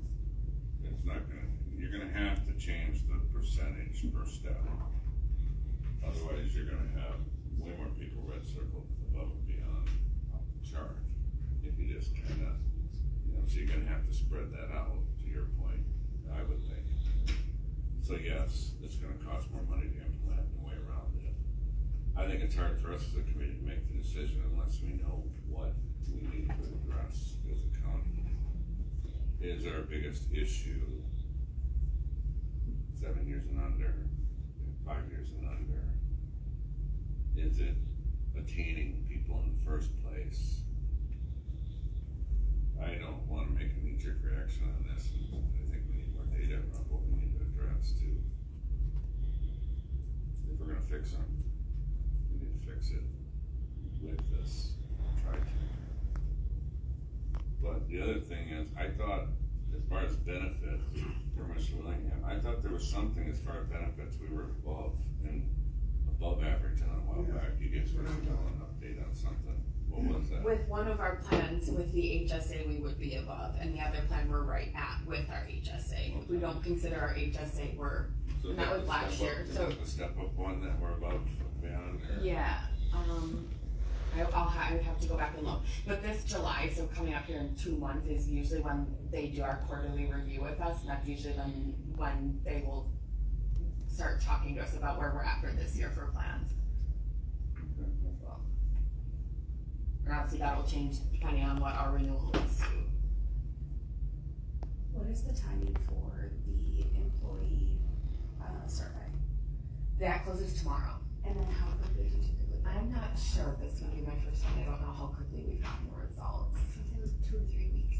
it's not gonna, you're gonna have to change the percentage per step. Otherwise, you're gonna have way more people red circled above and beyond the chart. If you just kinda, so you're gonna have to spread that out, to your point, I would think. So yes, it's gonna cost more money to implement the way around it. I think it's hard for us as a committee to make the decision unless we know what we need to address as a county. Is our biggest issue 7 years and under, 5 years and under? Is it attaining people in the first place? I don't wanna make a knee-jerk reaction on this, and I think we need more data about what we need to address too. If we're gonna fix them, we need to fix it with this, try to. But the other thing is, I thought, as far as benefits, for Mr. Willingham, I thought there was something as far as benefits, we were above average on a while back. You guys were still an update on something. What was that? With one of our plans, with the HSA, we would be above, and the other plan we're right at with our HSA. If we don't consider our HSA, So and that was last year, so. The step up one that we're above beyond there? Yeah, I would have to go back and look, but this July, so coming up here in 2 months, is usually when they do our quarterly review with us, and that's usually when they will start talking to us about where we're at for this year for plans. As well. And obviously that'll change depending on what our renewal is too. What is the timing for the employee survey? That closes tomorrow. And then how quickly do you typically? I'm not sure if this would be my first time. I don't know how quickly we've gotten the results. I think it was 2 or 3 weeks.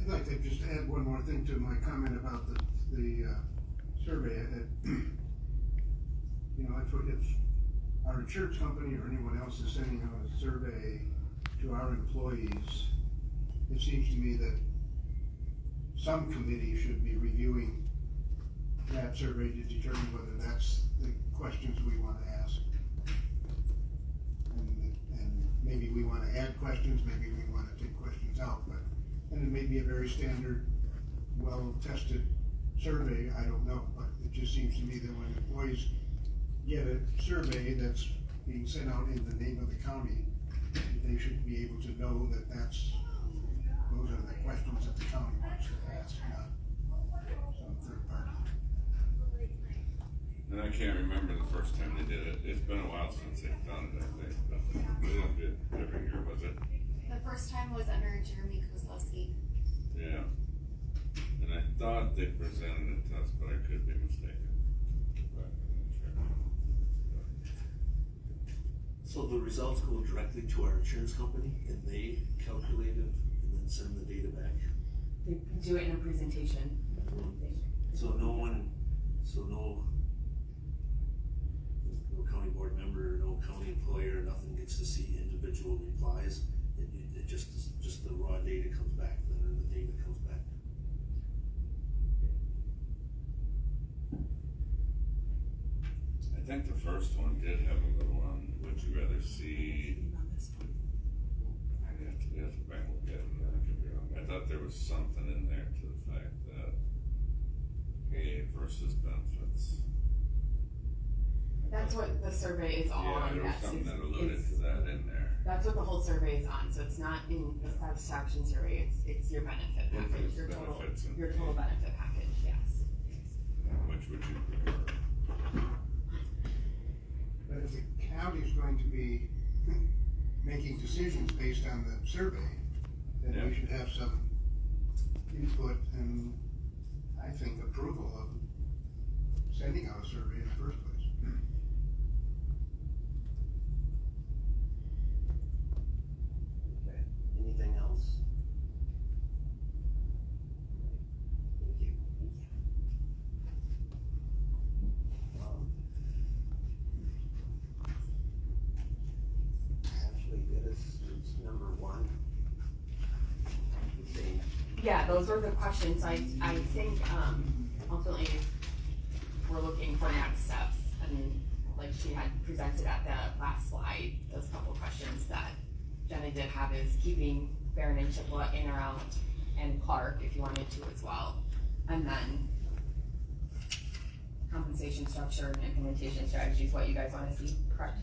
I'd like to just add one more thing to my comment about the survey. If our insurance company or anyone else is sending out a survey to our employees, it seems to me that some committee should be reviewing that survey to determine whether that's the questions we want to ask. And maybe we want to add questions, maybe we want to take questions out, but it may be a very standard, well-tested survey, I don't know, but it just seems to me that when employees get a survey that's being sent out in the name of the county, they should be able to know that those are the questions that the county wants to ask, not some third party. And I can't remember the first time they did it. It's been a while since they've done it, I think. But they don't do it every year, was it? The first time was under Jeremy Kozlowski. Yeah. And I thought they presented it to us, but I could be mistaken. But, So the results go directly to our insurance company and they calculate it and then send the data back? They do it in a presentation. So no county board member, no county employer, nothing gets to see individual replies. It just the raw data comes back, then the data comes back. I think the first one did have a little on, would you rather see? I have to go back and look at it, I could be wrong. I thought there was something in there to the fact that pay versus benefits. That's what the survey is Yeah, on. there was That's something that alluded it's- to that in there. That's what the whole survey is on, so it's not in the satisfaction survey, it's your benefit package, Benefits your total and benefit package, yes. Which would you prefer? But if the county's going to be making decisions based on the survey, then Yeah. we should have some input and, I think, approval of sending out a survey in the first place. Okay, anything else? Thank you. Actually, it's number one. The same. Yeah, those were the questions, I think, ultimately, we're looking for next steps, and like she had presented at the last slide, those couple questions that Jenna did have is keeping Barron and Chippewa in or out, and Clark, if you wanted to as well, and then compensation structure and implementation strategies, what you guys wanna see, correct?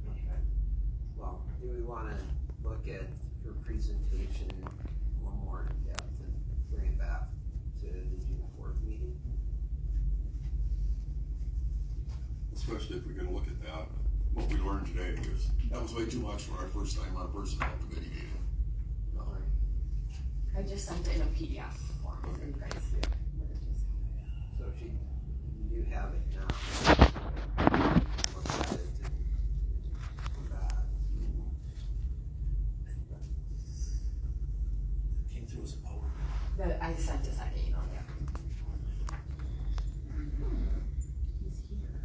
Okay. Well, do we wanna look at her presentation one more in depth and bring it back to the June 4th meeting? Especially if we're gonna look at that, what we learned today is, that was way too much for our first time on personnel committee meeting. Alright. I just sent it in a PDF form, so you guys. So you have it now. Look at it and come back. Came through as a power. That I sent a second email, yeah. He's here.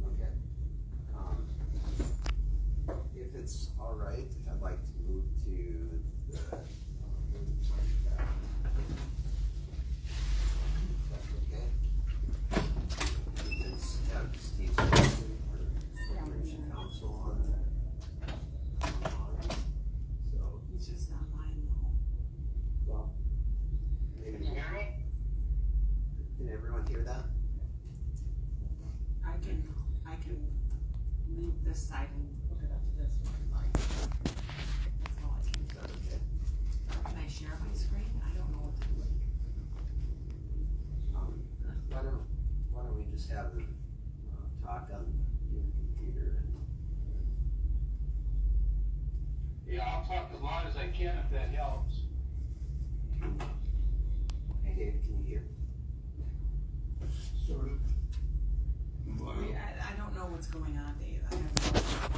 Okay. If it's all right, I'd like to move to the, contract. That's okay? Let's have Steve Sorenson or Counsel on. So, It's just not mine though. well, maybe. Can everyone hear that? I can leave this side and look it up to this one, like. That's all I can Is that okay? do. Can I share my screen? I don't know what to do. Why don't we just have the, talk on your computer and. Yeah, I'll talk as loud as I can if that helps. Dave, can you hear? Sort of. I don't know what's going on, Dave. I'm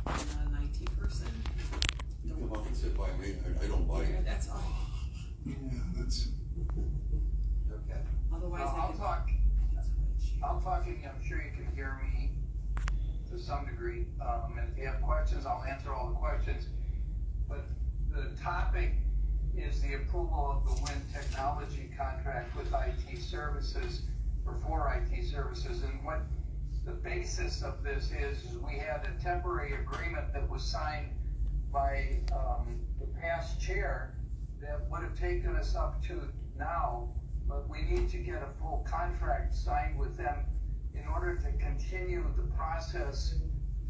not an IT person. You come up and sit by me, I don't bite. That's all. Yeah, that's. Okay. Otherwise I I'll could. talk, That's what it's- I'll talk and I'm sure you can hear me to some degree. And if you have questions, I'll answer all the questions. But the topic is the approval of the Wind Technology contract with IT services, or for IT services. And what the basis of this is we had a temporary agreement that was signed by, the past chair that would have taken us up to now, but we need to get a full contract signed with them in order to continue the process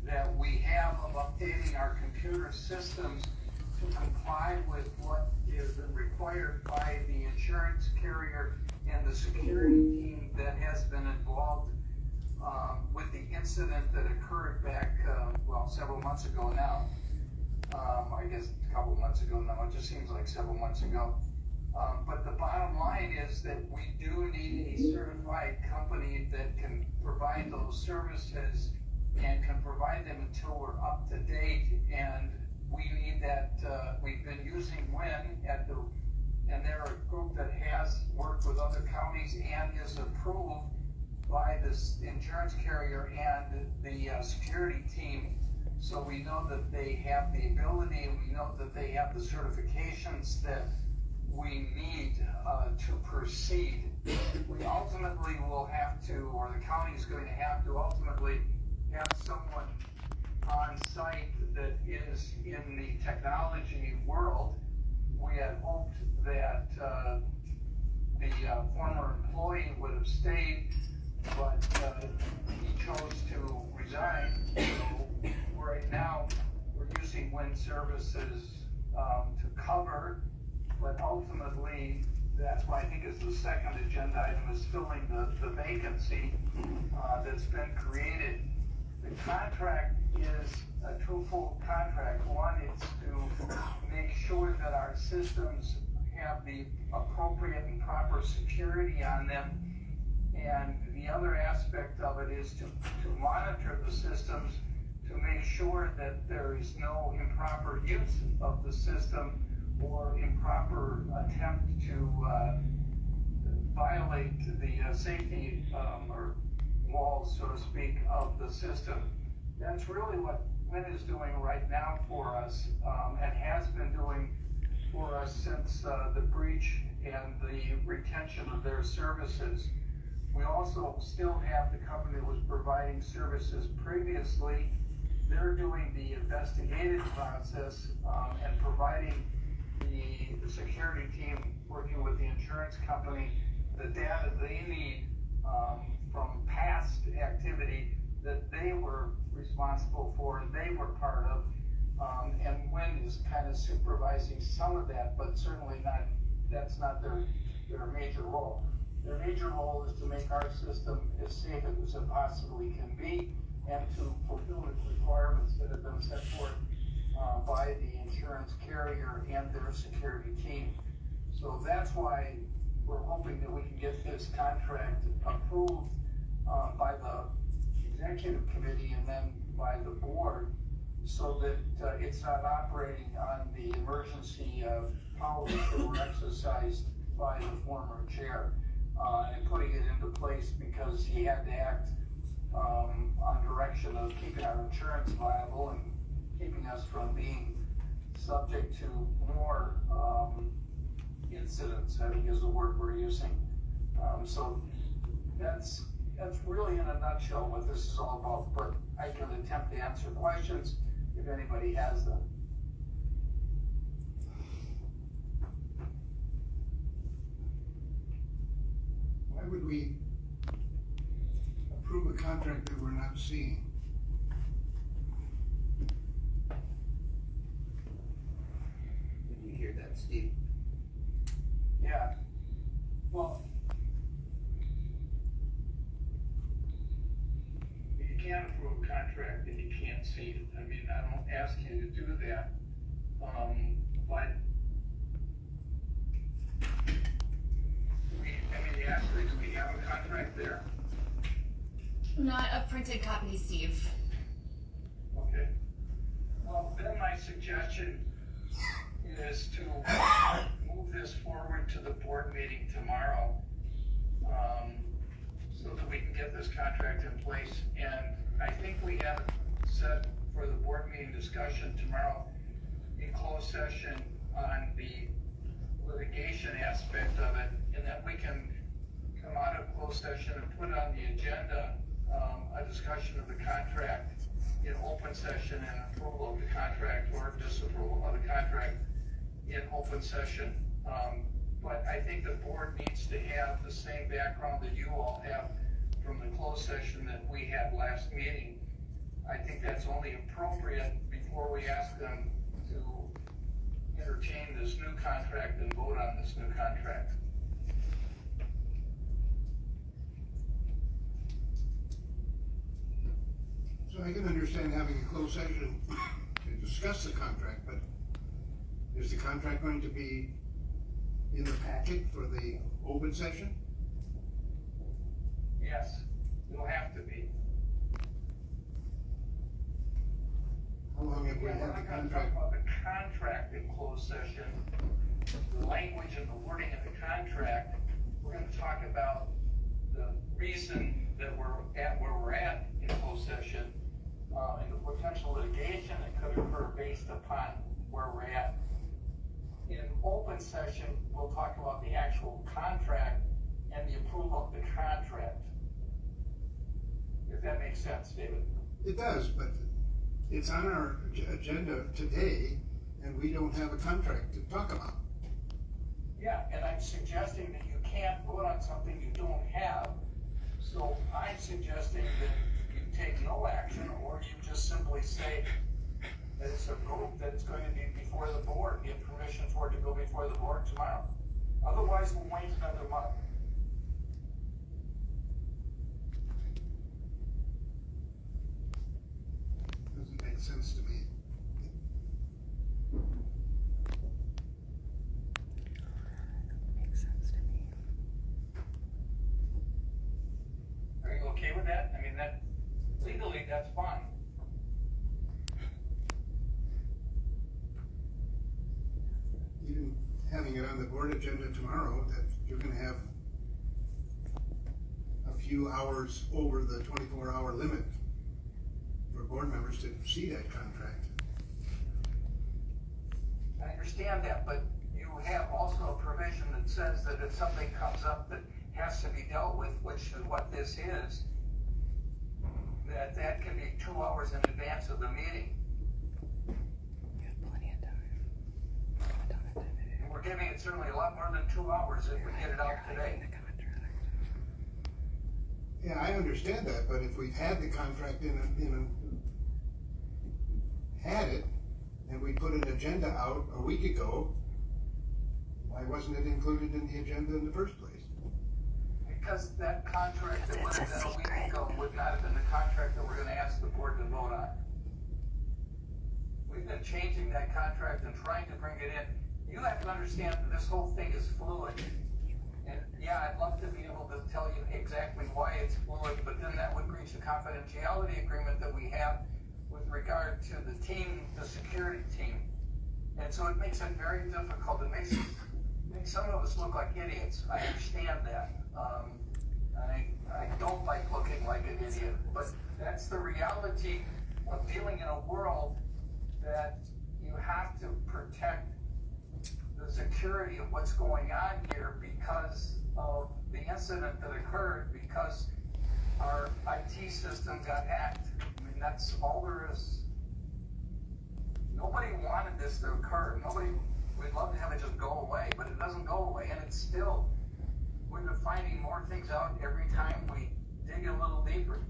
that we have of updating our computer systems to comply with what is required by the insurance carrier and the security team that has been involved with the incident that occurred back, several months ago now. I guess a couple months ago now, it just seems like several months ago. But the bottom line is that we do need a certified company that can provide those services and can provide them until we're up to date. And we need that, we've been using WIN and they're a group that has worked with other counties and is approved by this insurance carrier and the security team. So we know that they have the ability, and we know that they have the certifications that we need to proceed. We ultimately will have to, or the county is going to have to ultimately have someone on site that is in the technology world. We had hoped that the former employee would have stayed, but he chose to resign. So right now, we're using WIN services to cover, but ultimately, that's why I think is the second agenda item, is filling the vacancy that's been created. The contract is a twofold contract. One is to make sure that our systems have the appropriate and proper security on them. And the other aspect of it is to monitor the systems to make sure that there is no improper use of the system or improper attempt to violate the safety or walls, so to speak, of the system. That's really what WIN is doing right now for us, and has been doing for us since the breach and the retention of their services. We also still have the company that was providing services previously. They're doing the investigative process and providing the security team working with the insurance company the data they need from past activity that they were responsible for and they were part of. And WIN is kind of supervising some of that, but certainly that's not their major role. Their major role is to make our system as safe as it possibly can be and to fulfill the requirements that have been set forth by the insurance carrier and their security team. So that's why we're hoping that we can get this contract approved by the executive committee and then by the board, so that it's not operating on the emergency powers that were exercised by the former chair, and putting it into place because he had to act on direction of keeping our insurance viable and keeping us from being subject to more incidents, I think is the word we're using. So that's really in a nutshell what this is all about, but I can attempt to answer questions if anybody has them. Why would we approve a contract that we're not seeing? Did you hear that, Steve? Yeah. Well, you can't approve a contract that you can't see it. I mean, I don't ask you to do that. But actually, do we have a contract there? Not a printed copy, Steve. Okay. Well, then my suggestion is to move this forward to the board meeting tomorrow, so that we can get this contract in place. And I think we have set for the board meeting discussion tomorrow in closed session on the litigation aspect of it, and then we can come out of closed session and put on the agenda a discussion of the contract in open session and approval of the contract or disapproval of the contract in open session. But I think the board needs to have the same background that you all have from the closed session that we had last meeting. I think that's only appropriate before we ask them to entertain this new contract and vote on this new contract. So I can understand having a closed session to discuss the contract, but is the contract going to be in the packet for the open session? Yes, it'll have to be. How long have we Yeah, we're had not the gonna talk contract? about the contract in closed session, the language and the wording of the contract. We're gonna talk about the reason that we're at where we're at in closed session, and the potential litigation that could occur based upon where we're at. In open session, we'll talk about the actual contract and the approval of the contract. If that makes sense, David. It does, but it's on our agenda today, and we don't have a contract to talk about. Yeah, and I'm suggesting that you can't vote on something you don't have. So I'm suggesting that you take no action, or you just simply say that it's a vote, that it's going to be before the board, give permission for it to go before the board tomorrow. Otherwise, we'll wait another month. Doesn't make sense to me. Are you okay with that? I mean, that, legally, that's fine. Even having it on the board agenda tomorrow, that you're gonna have a few hours over the 24-hour limit for board members to see that contract. I understand that, but you have also a provision that says that if something comes up that has to be dealt with, which is what this is, that can be 2 hours in advance of the meeting. And we're giving it certainly a lot more than 2 hours if we get it out today. Yeah, I understand that, but if we've had the contract had it, and we put an agenda out a week ago, why wasn't it included in the agenda in the first place? Because that contract that was done a week ago would not have been the contract that we're gonna ask the board to vote on. We've been changing that contract and trying to bring it in. You have to understand that this whole thing is fluid. And yeah, I'd love to be able to tell you exactly why it's fluid, but then that would breach the confidentiality agreement that we have with regard to the team, the security team. And so it makes it very difficult. It makes some of us look like idiots. I understand that. I don't like looking like an idiot, but that's the reality of dealing in a world that you have to protect the security of what's going on here because of the incident that occurred, because our IT system got hacked. I mean, that's all there is. Nobody wanted this to occur. We'd love to have it just go away, but it doesn't go away, and it's still, we've been finding more things out every time we dig a little deeper.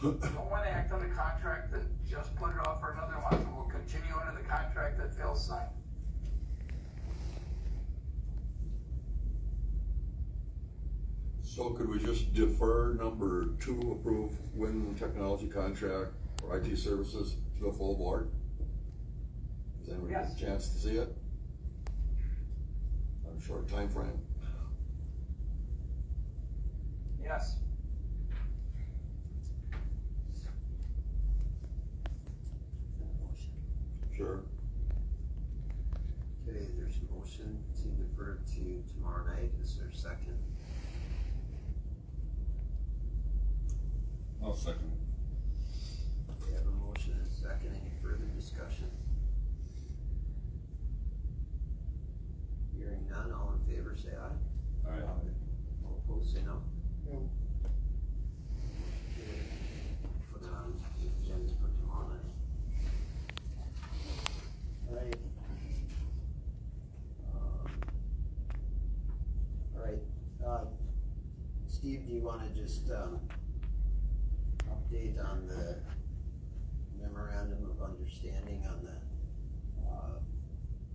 Don't want to act on the contract, then just put it off for another month, and we'll continue under the contract that Phil signed. So could we just defer number 2, approve Win Technology contract for IT services to the full board? Does anybody get a chance to see it? On a short time frame. Yes. Sure. Okay, there's a motion to defer to tomorrow night. Is there a second? I'll second. We have a motion and a second. Any further discussion? Hearing say no? No. Put it on, if Jen's put them on it. Alright. Alright, Steve, do you wanna just, update on the memorandum of understanding on the,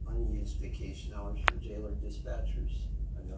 unused vacation hours for jailer dispatchers?